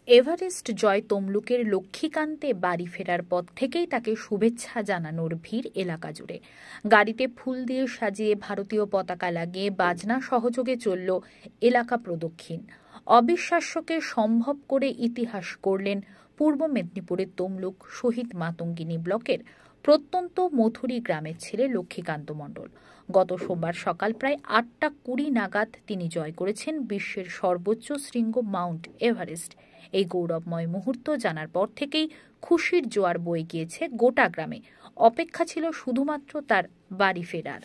Everest জয় তমলুকের লক্ষ্মীকান্তে বাড়ি ফেরার পথ থেকেই তাকে শুভেচ্ছা জানানোর ভিড় এলাকা জুড়ে। গাড়িতে ফুল দিয়ে সাজিয়ে ভারতীয় পতাকা লাগিয়ে বাজনা সহযোগে চলল এলাকা প্রদক্ষিণ। অবিশ্বাস্যকে সম্ভব করে ইতিহাস করলেন পূর্ব মেদিনীপুরের তমলুক শহীদ মাতঙ্গিনী ব্লকের প্রত্যন্ত মথুরি গ্রামের ছেলে লক্ষ্মীকান্ত মণ্ডল। গত সোমবার সকাল প্রায় 8:20 নাগাদ তিনি জয় করেছেন বিশ্বের সর্বোচ্চ শৃঙ্গ মাউন্ট এভারেস্ট। এই গৌরবময় মুহূর্ত জানার পর থেকেই খুশির জোয়ার বয়ে গিয়েছে গোটা গ্রামে। অপেক্ষা ছিল শুধুমাত্র তার বাড়ি ফেরার।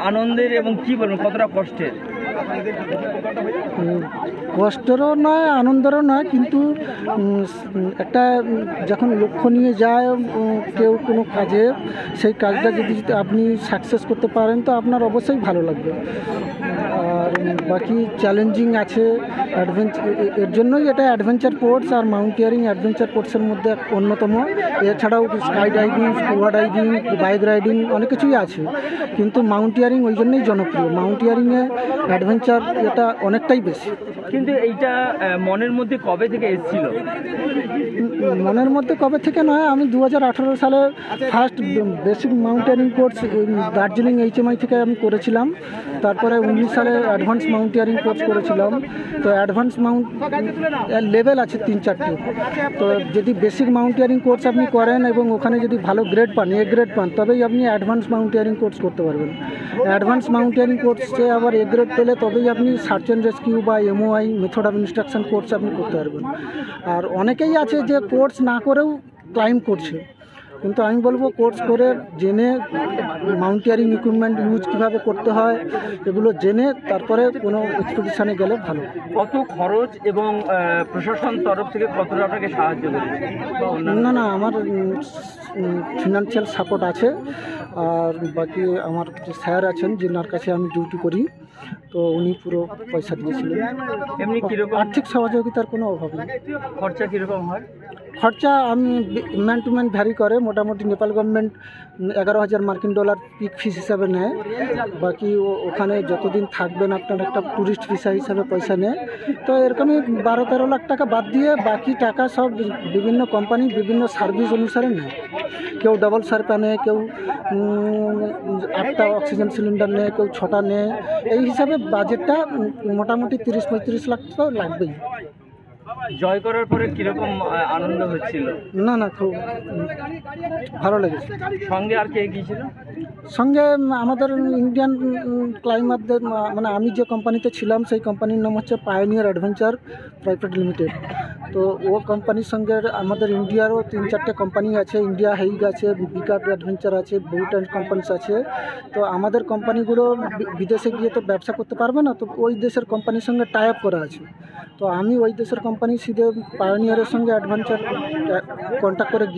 আনন্দের এবং কি বলবেন কতটা কষ্টের? কষ্টেরও নয়, আনন্দেরও নয়, কিন্তু একটা যখন লক্ষ্য নিয়ে যায় কেউ কোনো কাজে, সেই কাজটা যদি আপনি সাকসেস করতে পারেন তো আপনার অবশ্যই ভালো লাগবে। আর বাকি চ্যালেঞ্জিং আছে, এর জন্যই এটা অ্যাডভেঞ্চার স্পোর্টস আর মাউন্টেনিয়ারিং অ্যাডভেঞ্চার স্পোর্টসের মধ্যে অন্যতম। এছাড়াও sky diving, scuba diving, bike riding অনেক কিছুই আছে, কিন্তু মাউন্টেনিয়ারিং ওই জন্যই জনপ্রিয়। মাউন্টেনিয়ারিংয়ে অ্যাডভেঞ্চার এটা অনেকটাই বেশি। কিন্তু এইটা মনের মধ্যে কবে থেকে এসেছিল? মনের মধ্যে কবে থেকে নয়, আমি 2018 সালে first basic mountaineering course Darjeeling HMI থেকে আমি করেছিলাম। তারপরে 19 সালে অ্যাডভান্স মাউন্টেনিয়ারিং কোর্স করেছিলাম। তো অ্যাডভান্স লেভেল আছে 3-4টি। তো যদি বেসিক মাউন্টেনিয়ারিং কোর্স আপনি করেন এবং ওখানে যদি ভালো গ্রেড পান, A গ্রেড পান, তবেই আপনি অ্যাডভান্স মাউন্টেনিয়ারিং কোর্স করতে পারবেন। অ্যাডভান্স মাউন্টেনিয়ারিং কোর্সে আবার A গ্রেড পেলে তবেই আপনি সার্চ অ্যান্ড রেস্কিউ বা MOI method of instruction course আপনি করতে পারবেন। আর অনেকেই আছে যে কোর্স না করেও ক্লাইম্ব করছে, কিন্তু আমি বলবো কোর্স করে জেনে মাউন্টেনিয়ারিং ইকুইপমেন্ট ইউজ কীভাবে করতে হয় এগুলো জেনে তারপরে কোনো এক্সপিডিশনে গেলে ভালো। কত খরচ এবং প্রশাসন তরফ থেকে কতটা আপনাকে সাহায্য করেছে? না, আমার ফিনান্সিয়াল সাপোর্ট আছে। আর বাকি আমার যে স্যার আছেন, যেনার কাছে আমি ডিউটি করি, তো উনি পুরো পয়সা দিয়েছিলেন। এমনি কীরকম আর্থিক সহযোগিতার কোনো অভাব নেই। খরচা কীরকম হয়? খরচা আমি ম্যান টু ম্যান ভ্যারি করে। মোটামুটি নেপাল গভর্নমেন্ট 11,000 মার্কিন ডলার পিক ফিস হিসাবে নেয়। বাকি ওখানে যতদিন থাকবেন আপনার একটা ট্যুরিস্ট ভিসা হিসাবে পয়সা নেয়। তো এরকমই 12-13 লাখ টাকা বাদ দিয়ে বাকি টাকা সব বিভিন্ন কোম্পানি বিভিন্ন সার্ভিস অনুসারে নেয়। কেউ ডাবল সার্পা নেয়, কেউ 8টা অক্সিজেন সিলিন্ডার নেয়, কেউ 6টা নেয়। এই হিসাবে বাজেটটা মোটামুটি 30-35 লাখ তো লাগবেই। জয় করার পরে কিরকম আনন্দ হচ্ছিল? না, খুব ভালো লেগেছে। সঙ্গে আর কে গিয়েছিল? সঙ্গে আমাদের ইন্ডিয়ান ক্লাইম্বারদের, মানে আমি যে কোম্পানিতে ছিলাম সেই কোম্পানির নাম হচ্ছে পায়োনিয়ার অ্যাডভেঞ্চার প্রাইভেট লিমিটেড। তো ও কোম্পানির সঙ্গে আমাদের ইন্ডিয়ারও 3-4টে কোম্পানি আছে। ইন্ডিয়া হেইগ আছে, বিকার অ্যাডভেঞ্চার আছে, বহুত কোম্পানিস আছে। তো আমাদের কোম্পানিগুলো বিদেশে গিয়ে তো ব্যবসা করতে পারবে না, তো ওই দেশের কোম্পানির সঙ্গে টাই আপ করা আছে। তো আমি ওই দেশের কোম্পানি সিধে পায়োনিয়ারের সঙ্গে অ্যাডভেঞ্চার কন্ট্যাক্ট করে গিয়ে